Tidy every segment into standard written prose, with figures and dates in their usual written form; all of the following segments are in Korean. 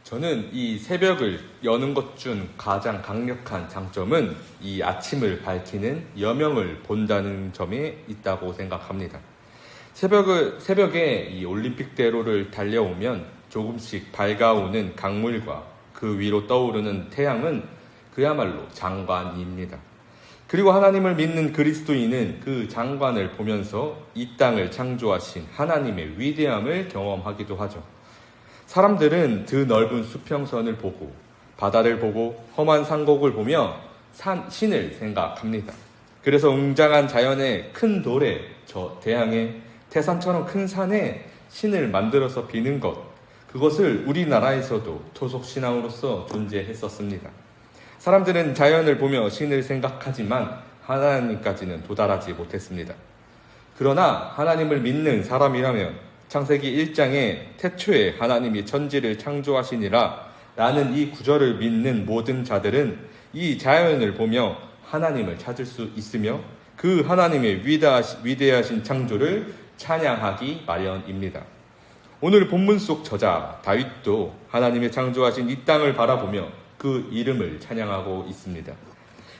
저는 이 새벽을 여는 것 중 가장 강력한 장점은 이 아침을 밝히는 여명을 본다는 점에 있다고 생각합니다. 새벽에 이 올림픽대로를 달려오면 조금씩 밝아오는 강물과 그 위로 떠오르는 태양은 그야말로 장관입니다. 그리고 하나님을 믿는 그리스도인은 그 장관을 보면서 이 땅을 창조하신 하나님의 위대함을 경험하기도 하죠. 사람들은 드넓은 수평선을 보고 바다를 보고 험한 산곡을 보며 신을 생각합니다. 그래서 웅장한 자연의 큰 돌에 저 대양에 태산처럼 큰 산에 신을 만들어서 비는 것, 그것을 우리나라에서도 토속신앙으로서 존재했었습니다. 사람들은 자연을 보며 신을 생각하지만 하나님까지는 도달하지 못했습니다. 그러나 하나님을 믿는 사람이라면 창세기 1장에 태초에 하나님이 천지를 창조하시니라 라는 이 구절을 믿는 모든 자들은 이 자연을 보며 하나님을 찾을 수 있으며 그 하나님의 위대하신 창조를 찬양하기 마련입니다. 오늘 본문 속 저자 다윗도 하나님의 창조하신 이 땅을 바라보며 그 이름을 찬양하고 있습니다.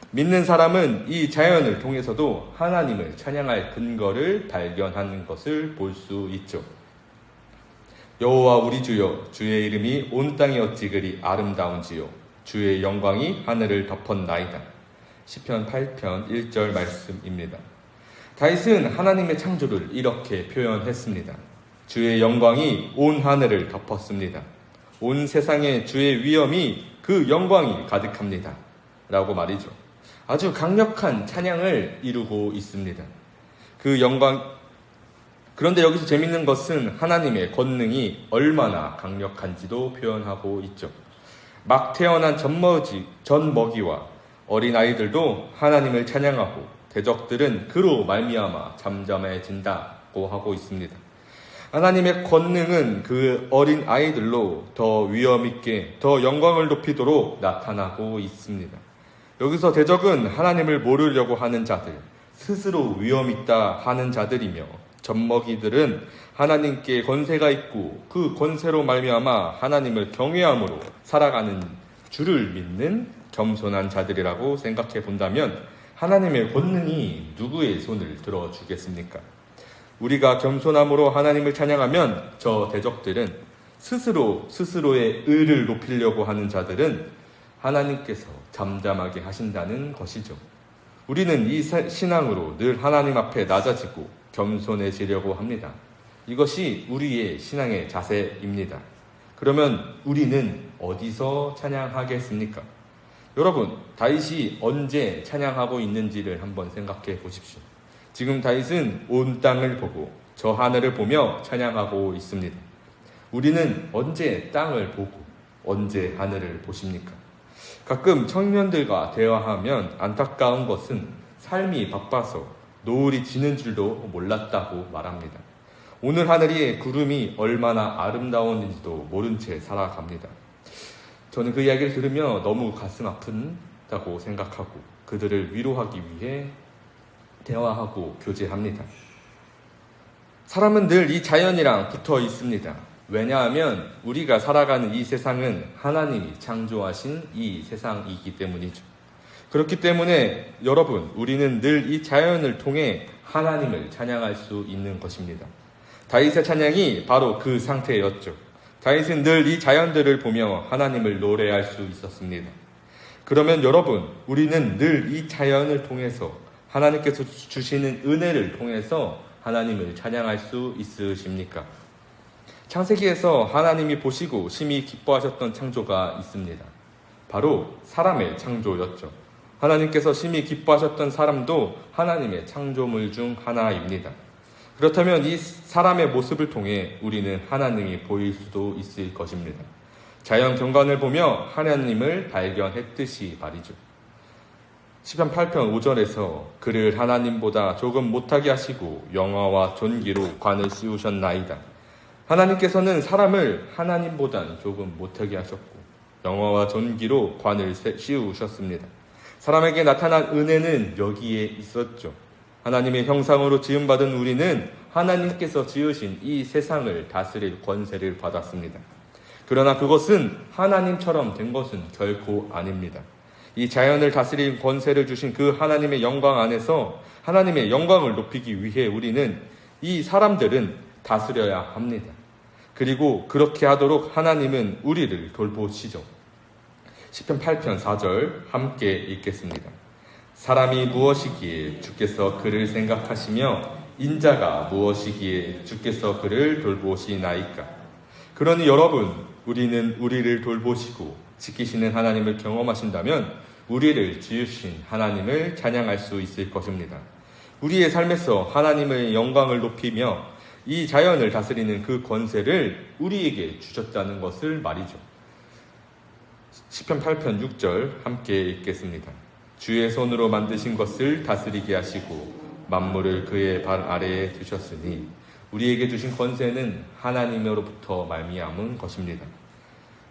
믿는 사람은 이 자연을 통해서도 하나님을 찬양할 근거를 발견하는 것을 볼 수 있죠. 여호와 우리 주여, 주의 이름이 온 땅에 어찌 그리 아름다운지요, 주의 영광이 하늘을 덮었나이다. 시편 8편 1절 말씀입니다. 다윗은 하나님의 창조를 이렇게 표현했습니다. 주의 영광이 온 하늘을 덮었습니다. 온 세상에 주의 위엄이 그 영광이 가득합니다. 라고 말이죠. 아주 강력한 찬양을 이루고 있습니다. 그 영광, 그런데 여기서 재밌는 것은 하나님의 권능이 얼마나 강력한지도 표현하고 있죠. 막 태어난 젖먹이와 어린아이들도 하나님을 찬양하고 대적들은 그로 말미암아 잠잠해진다고 하고 있습니다. 하나님의 권능은 그 어린아이들로 더 위엄있게 더 영광을 높이도록 나타나고 있습니다. 여기서 대적은 하나님을 모르려고 하는 자들, 스스로 위엄있다 하는 자들이며 젖먹이들은 하나님께 권세가 있고 그 권세로 말미암아 하나님을 경외함으로 살아가는 주를 믿는 겸손한 자들이라고 생각해 본다면 하나님의 권능이 누구의 손을 들어주겠습니까? 우리가 겸손함으로 하나님을 찬양하면 저 대적들은 스스로의 의를 높이려고 하는 자들은 하나님께서 잠잠하게 하신다는 것이죠. 우리는 이 신앙으로 늘 하나님 앞에 낮아지고 겸손해지려고 합니다. 이것이 우리의 신앙의 자세입니다. 그러면 우리는 어디서 찬양하겠습니까? 여러분, 다윗이 언제 찬양하고 있는지를 한번 생각해 보십시오. 지금 다윗은 온 땅을 보고 저 하늘을 보며 찬양하고 있습니다. 우리는 언제 땅을 보고 언제 하늘을 보십니까? 가끔 청년들과 대화하면 안타까운 것은 삶이 바빠서 노을이 지는 줄도 몰랐다고 말합니다. 오늘 하늘이 구름이 얼마나 아름다웠는지도 모른 채 살아갑니다. 저는 그 이야기를 들으며 너무 가슴 아픈다고 생각하고 그들을 위로하기 위해 대화하고 교제합니다. 사람은 늘 이 자연이랑 붙어 있습니다. 왜냐하면 우리가 살아가는 이 세상은 하나님이 창조하신 이 세상이기 때문이죠. 그렇기 때문에 여러분, 우리는 늘 이 자연을 통해 하나님을 찬양할 수 있는 것입니다. 다윗의 찬양이 바로 그 상태였죠. 다윗은 늘 이 자연들을 보며 하나님을 노래할 수 있었습니다. 그러면 여러분, 우리는 늘 이 자연을 통해서 하나님께서 주시는 은혜를 통해서 하나님을 찬양할 수 있으십니까? 창세기에서 하나님이 보시고 심히 기뻐하셨던 창조가 있습니다. 바로 사람의 창조였죠. 하나님께서 심히 기뻐하셨던 사람도 하나님의 창조물 중 하나입니다. 그렇다면 이 사람의 모습을 통해 우리는 하나님이 보일 수도 있을 것입니다. 자연 경관을 보며 하나님을 발견했듯이 말이죠. 시편 8편 5절에서 그를 하나님보다 조금 못하게 하시고 영화와 존귀로 관을 씌우셨나이다. 하나님께서는 사람을 하나님보다는 조금 못하게 하셨고 영화와 존귀로 관을 씌우셨습니다. 사람에게 나타난 은혜는 여기에 있었죠. 하나님의 형상으로 지음받은 우리는 하나님께서 지으신 이 세상을 다스릴 권세를 받았습니다. 그러나 그것은 하나님처럼 된 것은 결코 아닙니다. 이 자연을 다스릴 권세를 주신 그 하나님의 영광 안에서 하나님의 영광을 높이기 위해 우리는 이 사람들은 다스려야 합니다. 그리고 그렇게 하도록 하나님은 우리를 돌보시죠. 시편 8편 4절 함께 읽겠습니다. 사람이 무엇이기에 주께서 그를 생각하시며 인자가 무엇이기에 주께서 그를 돌보시나이까. 그러니 여러분, 우리는 우리를 돌보시고 지키시는 하나님을 경험하신다면 우리를 지으신 하나님을 찬양할 수 있을 것입니다. 우리의 삶에서 하나님의 영광을 높이며 이 자연을 다스리는 그 권세를 우리에게 주셨다는 것을 말이죠. 시편 8편 6절 함께 읽겠습니다. 주의 손으로 만드신 것을 다스리게 하시고 만물을 그의 발 아래에 두셨으니 우리에게 주신 권세는 하나님으로부터 말미암은 것입니다.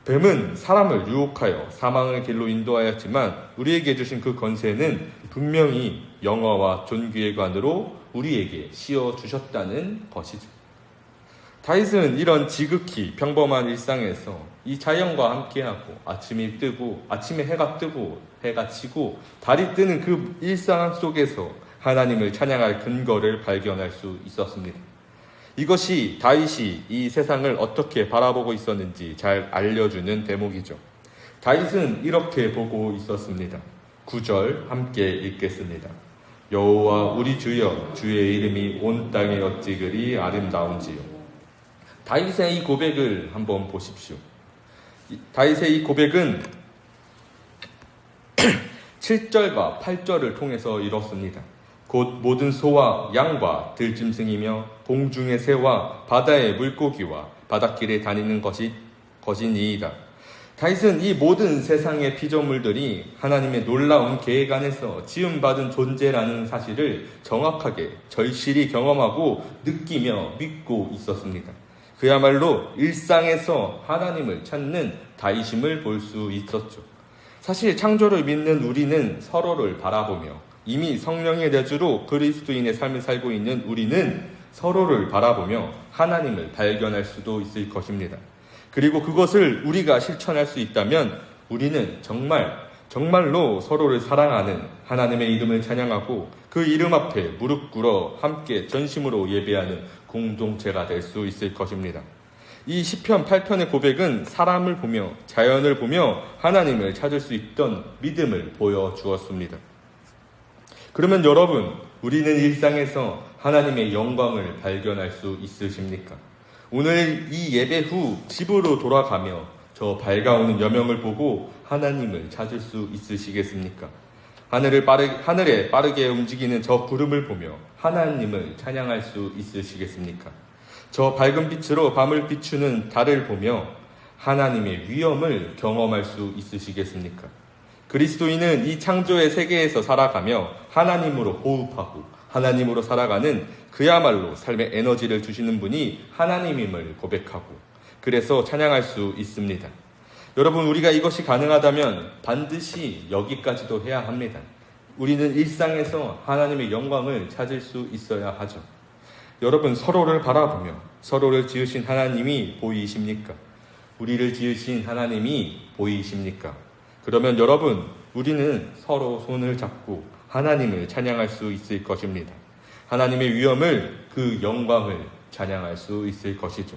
뱀은 사람을 유혹하여 사망의 길로 인도하였지만 우리에게 주신 그 권세는 분명히 영화와 존귀의 관으로 우리에게 씌워주셨다는 것이죠. 다윗은 이런 지극히 평범한 일상에서 이 자연과 함께하고 아침에 해가 뜨고 해가 지고 달이 뜨는 그 일상 속에서 하나님을 찬양할 근거를 발견할 수 있었습니다. 이것이 다윗이 이 세상을 어떻게 바라보고 있었는지 잘 알려주는 대목이죠. 다윗은 이렇게 보고 있었습니다. 9절 함께 읽겠습니다. 여호와 우리 주여, 주의 이름이 온 땅에 어찌 그리 아름다운지요. 다윗의 이 고백을 한번 보십시오. 다윗의 이 고백은 7절과 8절을 통해서 이뤘습니다. 곧 모든 소와 양과 들짐승이며 공중의 새와 바다의 물고기와 바닷길에 다니는 것이니이다. 다윗은 이 모든 세상의 피조물들이 하나님의 놀라운 계획 안에서 지음받은 존재라는 사실을 정확하게 절실히 경험하고 느끼며 믿고 있었습니다. 그야말로 일상에서 하나님을 찾는 다윗임을 볼 수 있었죠. 사실 창조를 믿는 우리는 서로를 바라보며 이미 성령의 내주로 그리스도인의 삶을 살고 있는 우리는 서로를 바라보며 하나님을 발견할 수도 있을 것입니다. 그리고 그것을 우리가 실천할 수 있다면 우리는 정말로 서로를 사랑하는 하나님의 이름을 찬양하고 그 이름 앞에 무릎 꿇어 함께 전심으로 예배하는 공동체가 될 수 있을 것입니다. 이 시편 8편의 고백은 사람을 보며 자연을 보며 하나님을 찾을 수 있던 믿음을 보여주었습니다. 그러면 여러분, 우리는 일상에서 하나님의 영광을 발견할 수 있으십니까? 오늘 이 예배 후 집으로 돌아가며 저 밝아오는 여명을 보고 하나님을 찾을 수 있으시겠습니까? 하늘에 빠르게 움직이는 저 구름을 보며 하나님을 찬양할 수 있으시겠습니까? 저 밝은 빛으로 밤을 비추는 달을 보며 하나님의 위엄을 경험할 수 있으시겠습니까? 그리스도인은 이 창조의 세계에서 살아가며 하나님으로 호흡하고 하나님으로 살아가는 그야말로 삶의 에너지를 주시는 분이 하나님임을 고백하고 그래서 찬양할 수 있습니다. 여러분, 우리가 이것이 가능하다면 반드시 여기까지도 해야 합니다. 우리는 일상에서 하나님의 영광을 찾을 수 있어야 하죠. 여러분, 서로를 바라보며 서로를 지으신 하나님이 보이십니까? 우리를 지으신 하나님이 보이십니까? 그러면 여러분, 우리는 서로 손을 잡고 하나님을 찬양할 수 있을 것입니다. 하나님의 위엄을, 그 영광을 찬양할 수 있을 것이죠.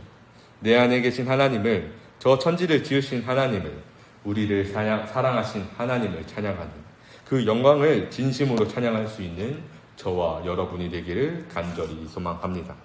내 안에 계신 하나님을, 저 천지를 지으신 하나님을, 우리를 사랑하신 하나님을 찬양하는 그 영광을 진심으로 찬양할 수 있는 저와 여러분이 되기를 간절히 소망합니다.